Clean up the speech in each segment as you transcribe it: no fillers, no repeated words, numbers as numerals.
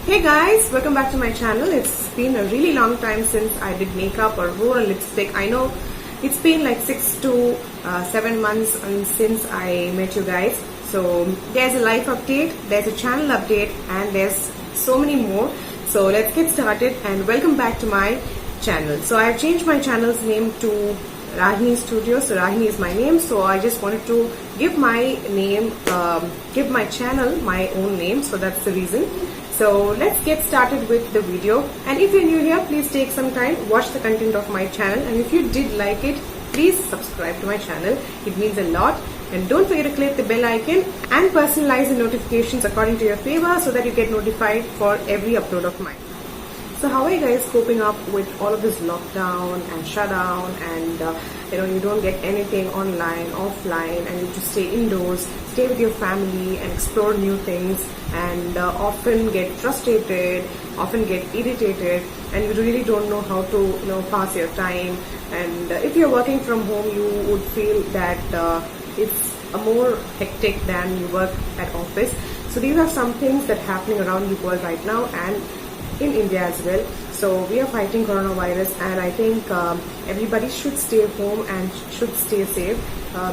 Hey guys, welcome back to my channel. It's been a really long time since I did makeup or wore a lipstick. I know it's been like 6 to 7 months since I met you guys. So there's a life update, there's a channel update, and there's so many more. So let's get started and welcome back to my channel. So I've changed my channel's name to Rajni Studio. So Rajni is my name, so I just wanted to give my name, give my channel my own name, so that's the reason. So let's get started with the video, and if you're new here, please take some time, watch the content of my channel, and if you did like it, please subscribe to my channel. It means a lot. And don't forget to click the bell icon and personalize the notifications according to your favor so that you get notified for every upload of mine. So how are you guys coping up with all of this lockdown and shutdown, and you don't get anything online, offline, and you just stay indoors, stay with your family and explore new things, and often get frustrated, often get irritated, and you really don't know how to pass your time. And if you're working from home, you would feel that it's a more hectic than you work at office. So these are some things that are happening around the world right now and in India as well. So we are fighting coronavirus, and I think everybody should stay home and should stay safe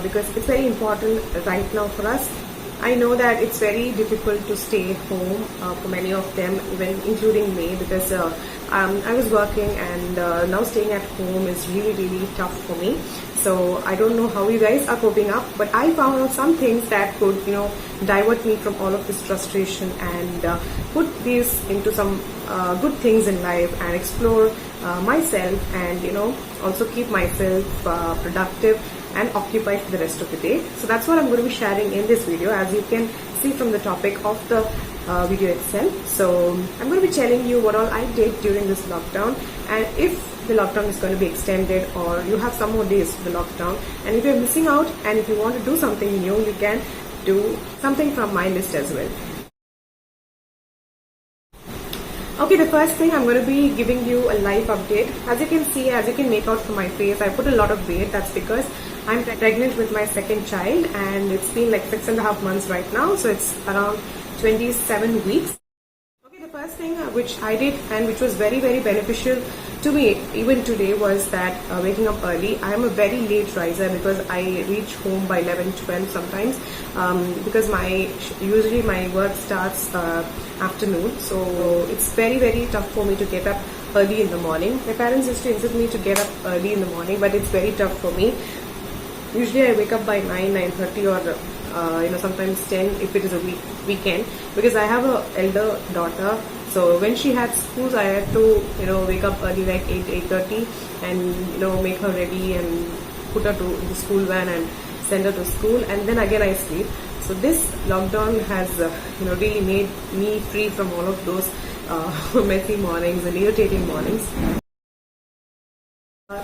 because it's very important right now for us. I know that it's very difficult to stay home for many of them, even including me, because I was working, and now staying at home is really tough for me. So I don't know how you guys are coping up, but I found out some things that could divert me from all of this frustration and put these into some good things in life and explore myself, and also keep myself productive and occupied for the rest of the day. So that's what I'm going to be sharing in this video, as you can see from the topic of the video itself. So I'm going to be telling you what all I did during this lockdown, and if the lockdown is going to be extended, or you have some more days for the lockdown, and if you're missing out and if you want to do something new, you can do something from my list as well. Okay, the first thing, I'm going to be giving you a life update. As you can see, as you can make out from my face, I put a lot of weight. That's because I'm pregnant with my second child, and it's been like 6.5 months right now, so it's around 27 weeks. Okay, the first thing which I did, and which was very beneficial to me even today, was that waking up early. I am a very late riser because I reach home by 11-12 sometimes, because usually my work starts afternoon, so it's very tough for me to get up early in the morning. My parents used to insist me to get up early in the morning, but it's very tough for me. Usually I wake up by 9:30, or sometimes 10 if it is a weekend, because I have a elder daughter. So when she had schools, I had to wake up early, like 8:30, and make her ready and put her to the school van and send her to school, and then again I sleep. So this lockdown has really made me free from all of those messy mornings and irritating mornings.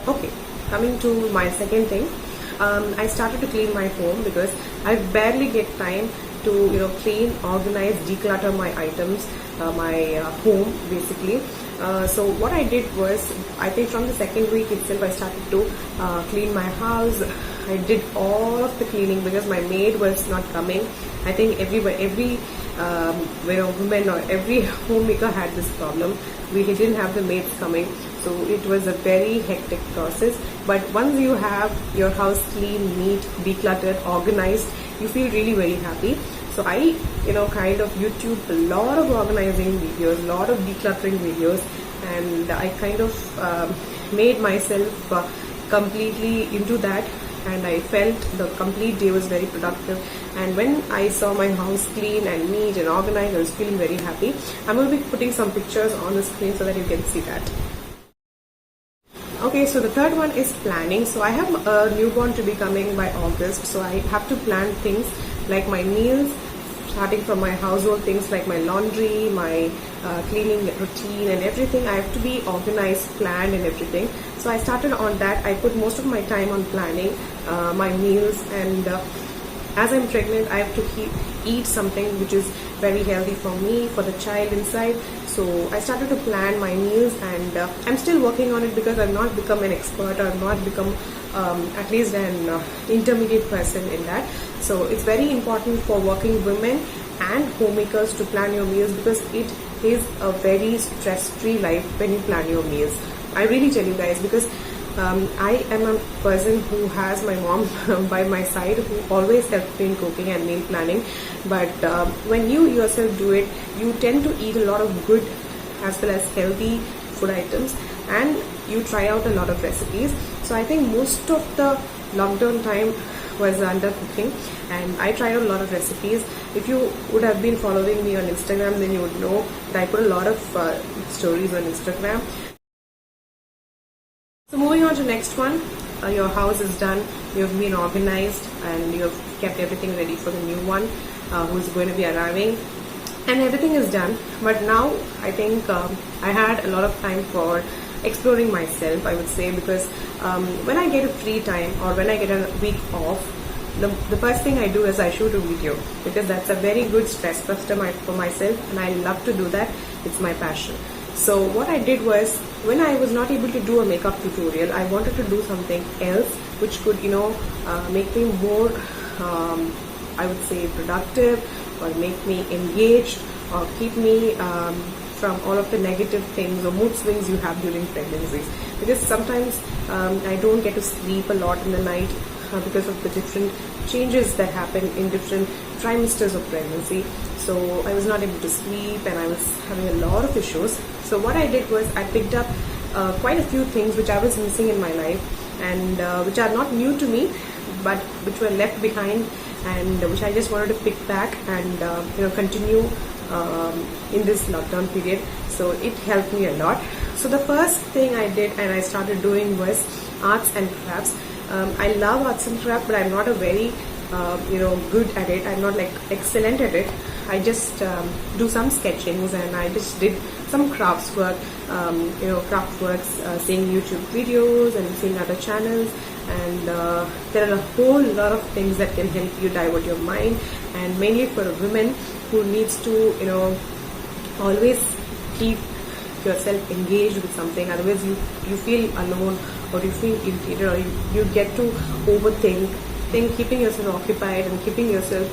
Okay, coming to my second thing, I started to clean my home because I barely get time to clean, organize, declutter my items, my home basically. So what I did was, I think from the second week itself, I started to clean my house. I did all of the cleaning because my maid was not coming. I think every woman or every homemaker had this problem. We didn't have the maids coming, so it was a very hectic process. But once you have your house clean, neat, decluttered, organized, you feel really very happy. So I kind of YouTube a lot of organizing videos, a lot of decluttering videos, and I kind of made myself completely into that, and I felt the complete day was very productive. And when I saw my house clean and neat and organized, I was feeling very happy. I'm going to be putting some pictures on the screen so that you can see that. Okay, so the third one is planning. So I have a newborn to be coming by August, so I have to plan things like my meals, starting from my household things like my laundry, my cleaning routine and everything. I have to be organized, planned and everything. So I started on that. I put most of my time on planning my meals, and as I'm pregnant, I have to eat something which is very healthy for me, for the child inside. So I started to plan my meals, and I'm still working on it because I've not become an expert, or I've not become at least an intermediate person in that. So it's very important for working women and homemakers to plan your meals, because it is a very stress-free life when you plan your meals. I really tell you guys, because I am a person who has my mom by my side, who always helps me in cooking and meal planning. But when you yourself do it, you tend to eat a lot of good as well as healthy food items, and you try out a lot of recipes. So I think most of the lockdown time was under cooking, and I tried a lot of recipes. If you would have been following me on Instagram, then you would know that I put a lot of stories on Instagram. So moving on to next one, your house is done, you've been organized, and you've kept everything ready for the new one who's going to be arriving, and everything is done. But now I think I had a lot of time for exploring myself, I would say, because when I get a free time or when I get a week off, the first thing I do is I shoot a video, because that's a very good stress buster for myself, and I love to do that. It's my passion. So what I did was, when I was not able to do a makeup tutorial, I wanted to do something else which could, make me more, I would say, productive, or make me engaged, or keep me from all of the negative things or mood swings you have during pregnancies. Because sometimes I don't get to sleep a lot in the night because of the different changes that happen in different trimesters of pregnancy. So I was not able to sleep, and I was having a lot of issues. So what I did was, I picked up quite a few things which I was missing in my life, and which are not new to me, but which were left behind, and which I just wanted to pick back and continue in this lockdown period. So it helped me a lot. So the first thing I did and I started doing was arts and crafts. I love arts and crafts, but I'm not a very good at it. I'm not like excellent at it. I just do some sketchings, and I just did some crafts work, craft works, seeing YouTube videos and seeing other channels, and there are a whole lot of things that can help you divert your mind, and mainly for a woman who needs to always keep yourself engaged with something. Otherwise you feel alone, or you feel irritated, or you get to overthink. Keeping yourself occupied and keeping yourself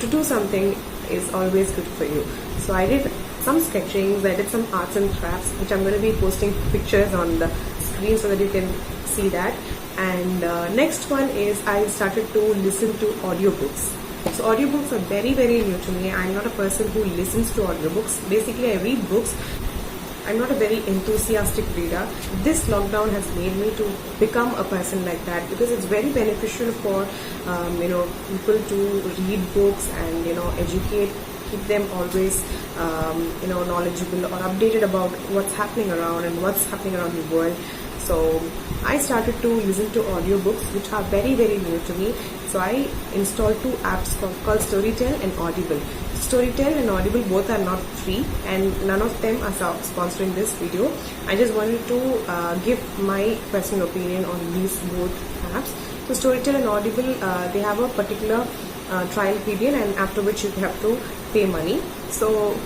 to do something is always good for you. So I did some sketchings, I did some arts and crafts, which I'm going to be posting pictures on the screen so that you can see that. And next one is, I started to listen to audiobooks. So audiobooks are very, very new to me. I'm not a person who listens to audiobooks. Basically, I read books. I'm not a very enthusiastic reader. This lockdown has made me to become a person like that, because it's very beneficial for people to read books and educate, keep them always knowledgeable or updated about what's happening around and what's happening around the world. So I started to listen to audiobooks, which are very, very new to me. So I installed two apps called Storytel and Audible. Storytel and Audible both are not free, and none of them are sponsoring this video. I just wanted to give my personal opinion on these both apps. So Storytel and Audible, they have a particular trial period, and after which you have to pay money. So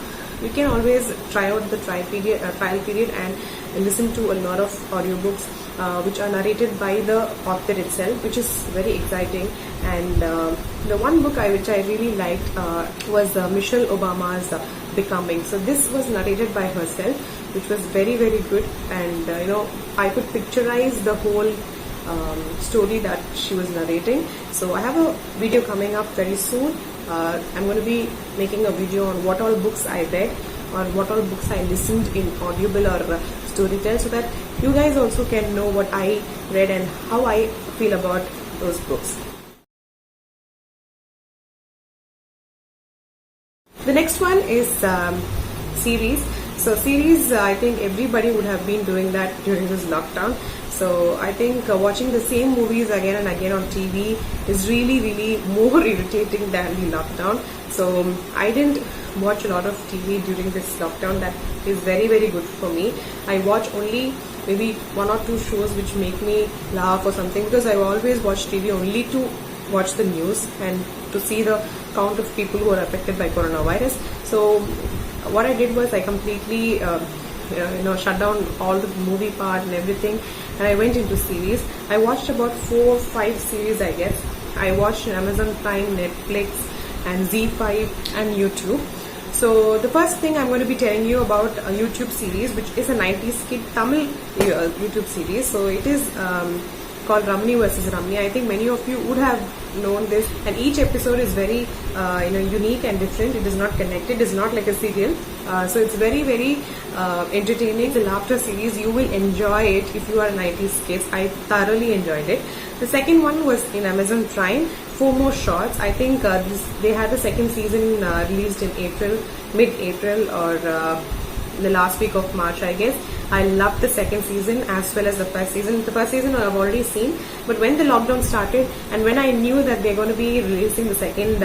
you can always try out the trial period and listen to a lot of audiobooks which are narrated by the author itself, which is very exciting. And the one book which I really liked was Michelle Obama's Becoming. So this was narrated by herself, which was very, very good. And I could picturize the whole story that she was narrating. So I have a video coming up very soon. I'm going to be making a video on what all books I read, or what all books I listened in Audible or Storytel, so that you guys also can know what I read and how I feel about those books. The next one is series. So series, I think everybody would have been doing that during this lockdown. So I think watching the same movies again and again on TV is really, really more irritating than the lockdown. So I didn't watch a lot of TV during this lockdown. That is very, very good for me. I watch only maybe one or two shows which make me laugh or something, because I always watch TV only to watch the news and to see the count of people who are affected by coronavirus. So what I did was, I completely shut down all the movie part and everything, and I went into series. I watched about 4 or 5 series, I guess. I watched Amazon Prime, Netflix, and ZEE5 and YouTube. So the first thing I'm going to be telling you about a YouTube series, which is a 90s kid Tamil YouTube series. So it is called Ramni versus Ramni. I think many of you would have known this, and each episode is very unique and different. It is not connected. It is not like a serial. So it's very entertaining. The laughter series, you will enjoy it if you are 90s kids. I thoroughly enjoyed it. The second one was in Amazon Prime, Four More Shots. I think they had the second season released in April, mid-April, or the last week of March, I guess. I loved the second season as well as the first season. The first season I've already seen, but when the lockdown started and when I knew that they're going to be releasing the second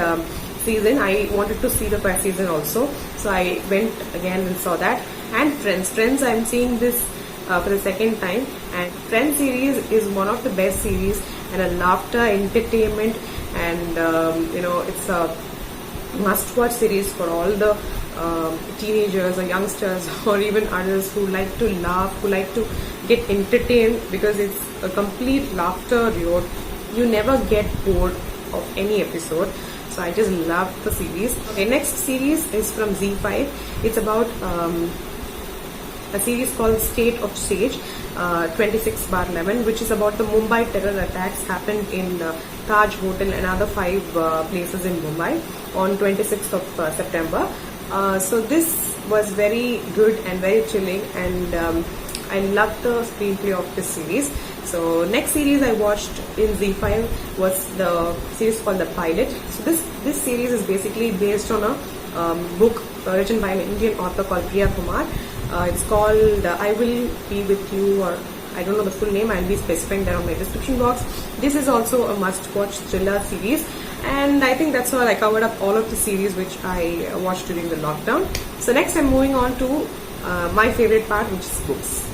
season, I wanted to see the first season also. So I went again and saw that. And Friends, I'm seeing this for the second time, and Friends series is one of the best series, and a laughter, entertainment, and it's a must-watch series for all the teenagers or youngsters or even others who like to laugh, who like to get entertained, because it's a complete laughter. You never get bored of any episode. So I just love the series. Okay, next series is from ZEE5. It's about a series called State of Sage 26/11, which is about the Mumbai terror attacks happened in Taj Hotel and other 5 places in Mumbai on 26th of September. So this was very good and very chilling, and I loved the screenplay of this series. So next series I watched in ZEE5 was the series called The Pilot. So this series is basically based on a book written by an Indian author called Priya Kumar. It's called I Will Be With You, or I don't know the full name. I'll be specifying that on my description box. This is also a must-watch thriller series, and I think that's all. I covered up all of the series which I watched during the lockdown. So next I'm moving on to my favorite part, which is books.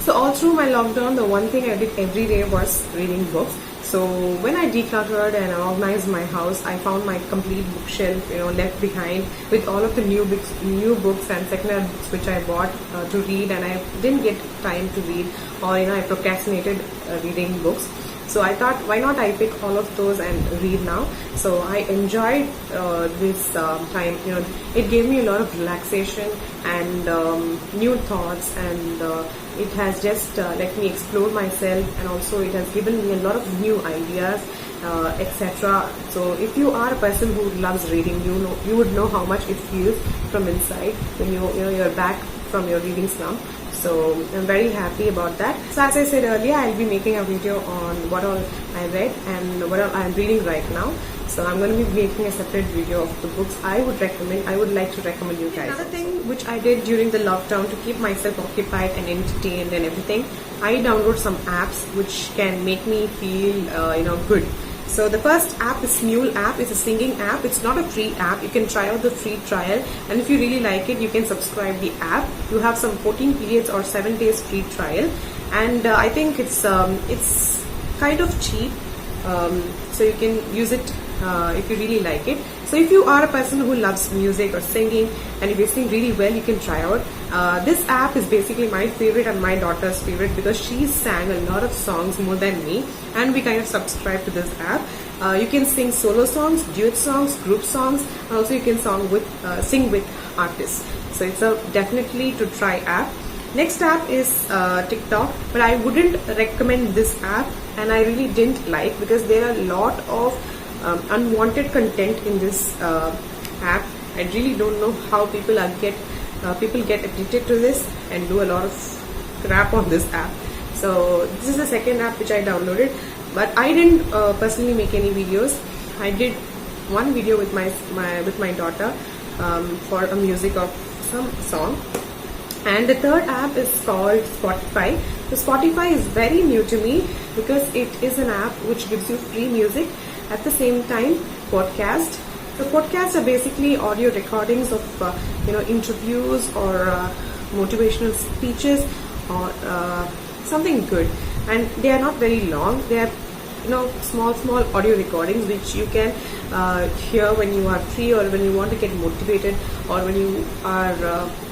So all through my lockdown, the one thing I did every day was reading books. So when I decluttered and organized my house, I found my complete bookshelf, left behind with all of the new books and second-hand books which I bought to read, and I didn't get time to read, or I procrastinated reading books. So I thought, why not I pick all of those and read now? So I enjoyed this time. It gave me a lot of relaxation and new thoughts, and it has just let me explore myself, and also it has given me a lot of new ideas, etc. So if you are a person who loves reading, you would know how much it feels from inside when you're back from your reading slump. So I'm very happy about that. So as I said earlier, I'll be making a video on what all I read and what all I'm reading right now. So I'm going to be making a separate video of the books I would like to recommend you guys. Another thing which I did during the lockdown to keep myself occupied and entertained and everything, I download some apps which can make me feel good. So the first app is Mule app. It's a singing app. It's not a free app. You can try out the free trial, and if you really like it, you can subscribe the app. You have some 14 periods or 7 days free trial, and I think it's kind of cheap. So you can use it if you really like it. So if you are a person who loves music or singing and if you sing really well, you can try out. This app is basically my favorite and my daughter's favorite because she sang a lot of songs more than me, and we kind of subscribe to this app. You can sing solo songs, duet songs, group songs, and also you can sing with artists. So it's a definitely to try app. Next app is TikTok, but I wouldn't recommend this app, and I really didn't like, because there are a lot of unwanted content in this app. I really don't know how people get addicted to this and do a lot of crap on this app. So this is the second app which I downloaded, but I didn't personally make any videos. I did one video with my daughter for a music of some song. And the third app is called Spotify. So Spotify is very new to me because it is an app which gives you free music, at the same time podcast. So podcasts are basically audio recordings of interviews or motivational speeches or something good, and they are not very long. They are small audio recordings which you can hear when you are free, or when you want to get motivated, or when you are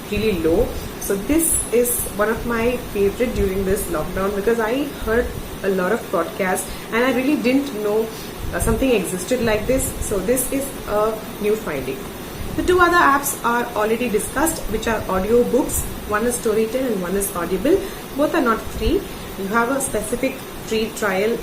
really low. So this is one of my favorite during this lockdown, because I heard a lot of podcasts and I really didn't know something existed like this. So this is a new finding. The two other apps are already discussed, which are audio books. One is Storytel and one is Audible. Both are not free. You have a specific free trial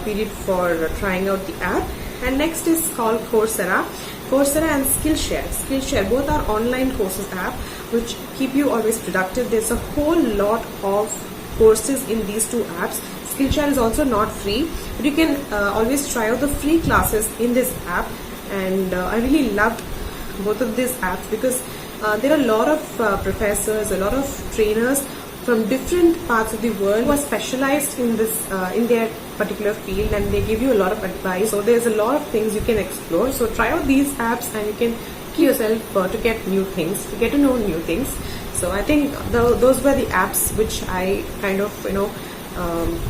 period for trying out the app. And next is called Coursera. Coursera and Skillshare. Skillshare, both are online courses app which keep you always productive. There's a whole lot of courses in these two apps. Skillshare is also not free, but you can always try out the free classes in this app. And I really loved both of these apps because there are a lot of professors, a lot of trainers from different parts of the world who are specialized in this in their particular field, and they give you a lot of advice. So there's a lot of things you can explore. So try out these apps and you can keep yourself to get new things, to get to know new things. So I think those were the apps which I kind of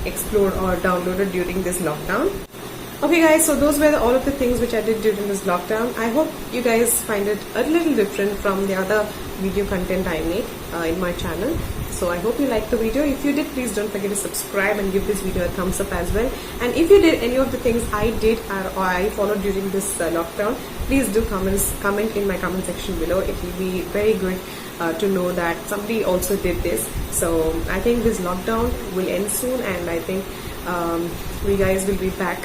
explored or downloaded during this lockdown. Okay guys, so those were all of the things which I did during this lockdown. I hope you guys find it a little different from the other video content I make in my channel. So I hope you liked the video. If you did, please don't forget to subscribe and give this video a thumbs up as well. And if you did any of the things I did or I followed during this lockdown, please do comment in my comment section below. It will be very good to know that somebody also did this. So I think this lockdown will end soon, and I think we guys will be back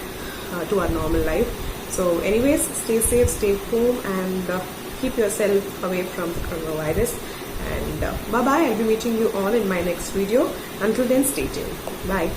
to our normal life. So anyways, stay safe, stay home, and keep yourself away from the coronavirus. And bye bye. I'll be meeting you all in my next video. Until then, stay tuned. Bye.